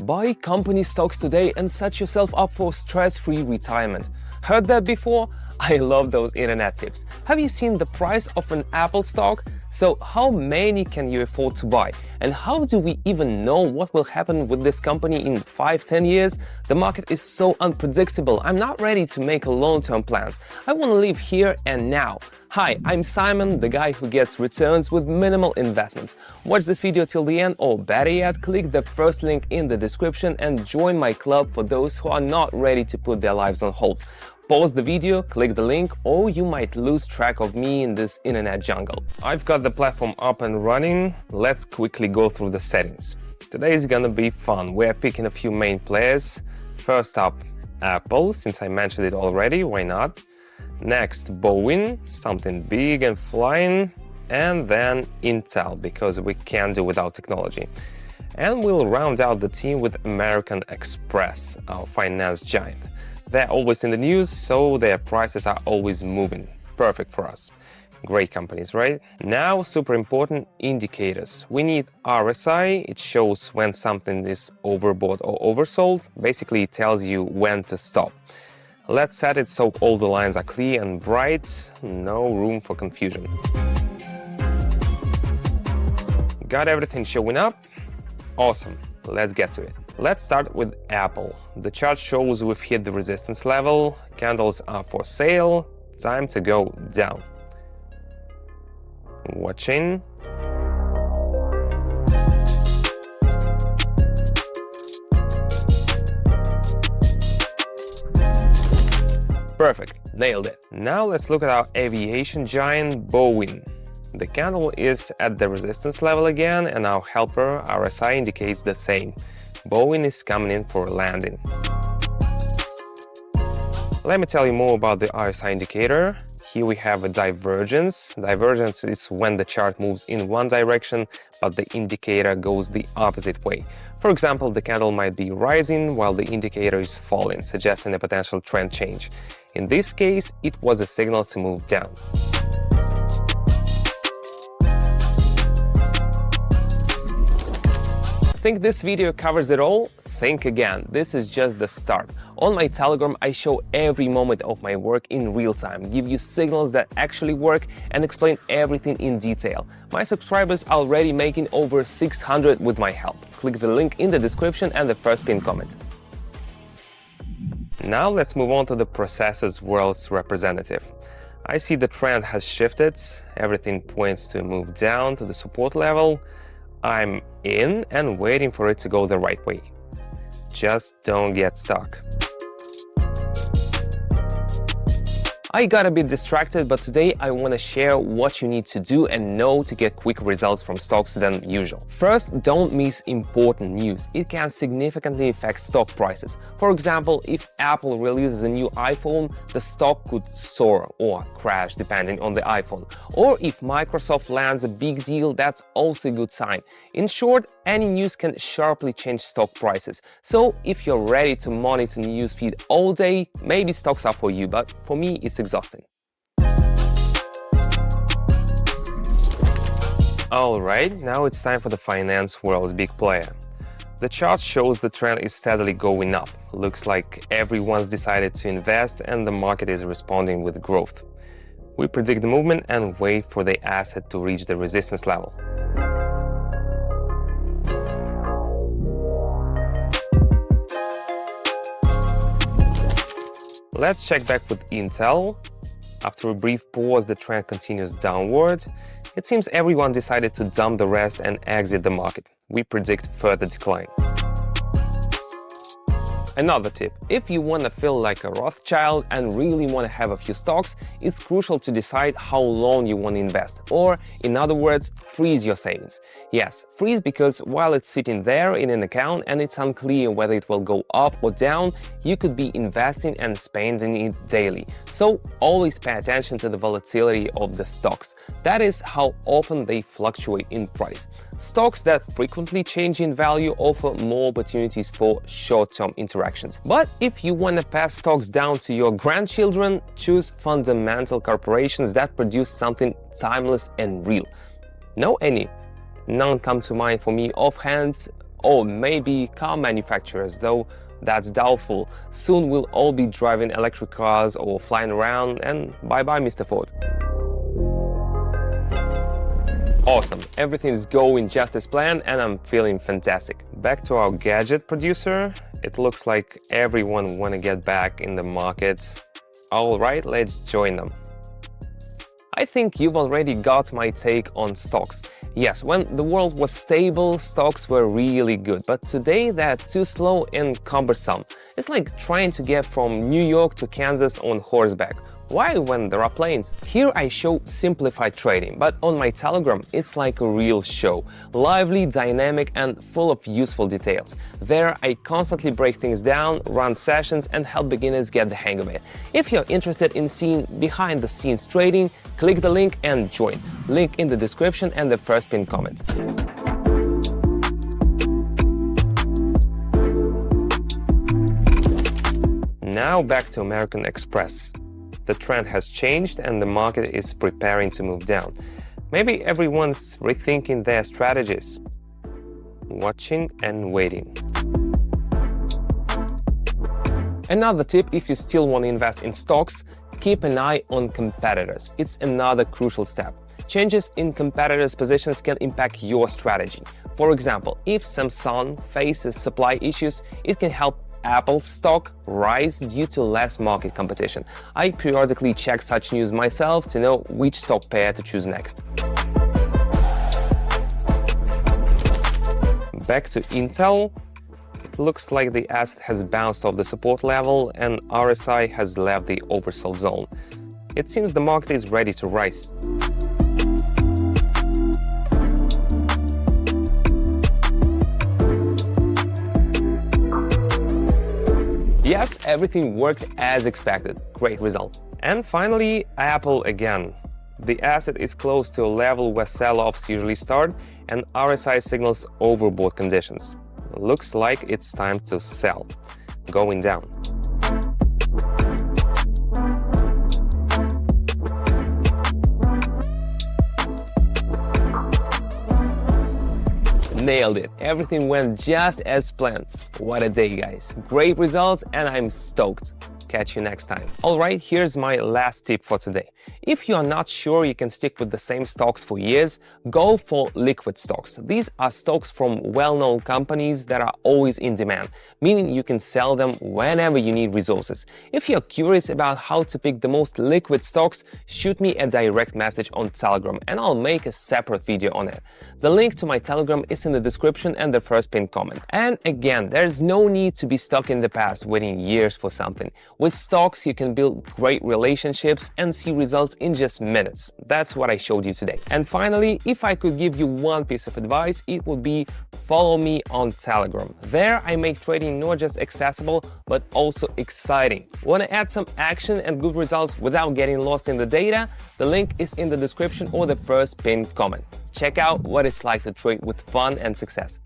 Buy company stocks today and set yourself up for stress-free retirement. Heard that before? I love those internet tips. Have you seen the price of an Apple stock? So how many can you afford to buy? And how do we even know what will happen with this company in 5-10 years? The market is so unpredictable. I'm not ready to make long-term plans. I want to live here and now. Hi, I'm Simon, the guy who gets returns with minimal investments. Watch this video till the end, or better yet, click the first link in the description and join my club for those who are not ready to put their lives on hold. Pause the video, click the link, or you might lose track of me in this internet jungle. I've got the platform up and running. Let's quickly go through the settings. Today is gonna be fun. We're picking a few main players. First up, Apple, since I mentioned it already, why not? Next, Boeing, something big and flying. And then Intel, because we can't do without technology. And we'll round out the team with American Express, our finance giant. They're always in the news, so their prices are always moving. Perfect for us. Great companies, right? Now, super important indicators. We need RSI. It shows when something is overbought or oversold. Basically, it tells you when to stop. Let's set it so all the lines are clear and bright. No room for confusion. Got everything showing up? Awesome. Let's get to it. Let's start with Apple. The chart shows we've hit the resistance level. Candles are for sale. Time to go down. Watching. Perfect. Nailed it. Now let's look at our aviation giant Boeing. The candle is at the resistance level again, and our helper RSI indicates the same. Boeing is coming in for a landing. Let me tell you more about the RSI indicator. Here we have a divergence. Divergence is when the chart moves in one direction, but the indicator goes the opposite way. For example, the candle might be rising while the indicator is falling, suggesting a potential trend change. In this case, it was a signal to move down. Think this video covers it all? Think again. This is just the start. On my Telegram, I show every moment of my work in real time, give you signals that actually work, and explain everything in detail. My subscribers are already making over 600 with my help. Click the link in the description and the first pinned comment. Now let's move on to the processes world's representative. I see the trend has shifted. Everything points to a move down to the support level. I'm in and waiting for it to go the right way. Just don't get stuck. I got a bit distracted, but today I want to share what you need to do and know to get quick results from stocks than usual. First, don't miss important news. It can significantly affect stock prices. For example, if Apple releases a new iPhone, the stock could soar or crash depending on the iPhone. Or if Microsoft lands a big deal, that's also a good sign. In short, any news can sharply change stock prices. So if you're ready to monitor newsfeed all day, maybe stocks are for you, but for me, it's exhausting. Alright, now it's time for the finance world's big player. The chart shows the trend is steadily going up. Looks like everyone's decided to invest and the market is responding with growth. We predict the movement and wait for the asset to reach the resistance level. Let's check back with Intel. After a brief pause, the trend continues downward. It seems everyone decided to dump the rest and exit the market. We predict further decline. Another tip, if you want to feel like a Rothschild and really want to have a few stocks, it's crucial to decide how long you want to invest, or in other words, freeze your savings. Yes, freeze because while it's sitting there in an account and it's unclear whether it will go up or down, you could be investing and spending it daily. So always pay attention to the volatility of the stocks. That is how often they fluctuate in price. Stocks that frequently change in value offer more opportunities for short-term interactions. But if you want to pass stocks down to your grandchildren, choose fundamental corporations that produce something timeless and real. Know any? None come to mind for me offhand. or maybe car manufacturers, though that's doubtful. Soon we'll all be driving electric cars or flying around, and bye-bye, Mr. Ford. Awesome, everything's going just as planned and I'm feeling fantastic. Back to our gadget producer. It looks like everyone wanna get back in the market. All right, let's join them. I think you've already got my take on stocks. Yes, when the world was stable, stocks were really good, but today they're too slow and cumbersome. It's like trying to get from New York to Kansas on horseback. Why when there are planes? Here I show simplified trading, but on my Telegram it's like a real show. Lively, dynamic and full of useful details. There I constantly break things down, run sessions and help beginners get the hang of it. If you're interested in seeing behind the scenes trading, click the link and join. Link in the description and the first pinned comment. Now back to American Express. The trend has changed and the market is preparing to move down. Maybe everyone's rethinking their strategies. Watching and waiting. Another tip, if you still want to invest in stocks, keep an eye on competitors. It's another crucial step. Changes in competitors' positions can impact your strategy. For example, if Samsung faces supply issues, it can help Apple's stock rise due to less market competition. I periodically check such news myself to know which stock pair to choose next. Back to Intel. It looks like the asset has bounced off the support level and RSI has left the oversold zone. It seems the market is ready to rise. Yes, everything worked as expected. Great result. And finally, Apple again. The asset is close to a level where sell-offs usually start and RSI signals overbought conditions. Looks like it's time to sell. Going down. Nailed it. Everything went just as planned. What a day, guys. Great results and I'm stoked. Catch you next time. Alright, here's my last tip for today. If you are not sure you can stick with the same stocks for years, go for liquid stocks. These are stocks from well-known companies that are always in demand, meaning you can sell them whenever you need resources. If you're curious about how to pick the most liquid stocks, shoot me a direct message on Telegram and I'll make a separate video on it. The link to my Telegram is in the description and the first pinned comment. And again, there's no need to be stuck in the past waiting years for something. With stocks, you can build great relationships and see results in just minutes. That's what I showed you today. And finally, if I could give you one piece of advice, it would be follow me on Telegram. There, I make trading not just accessible, but also exciting. Want to add some action and good results without getting lost in the data? The link is in the description or the first pinned comment. Check out what it's like to trade with fun and success.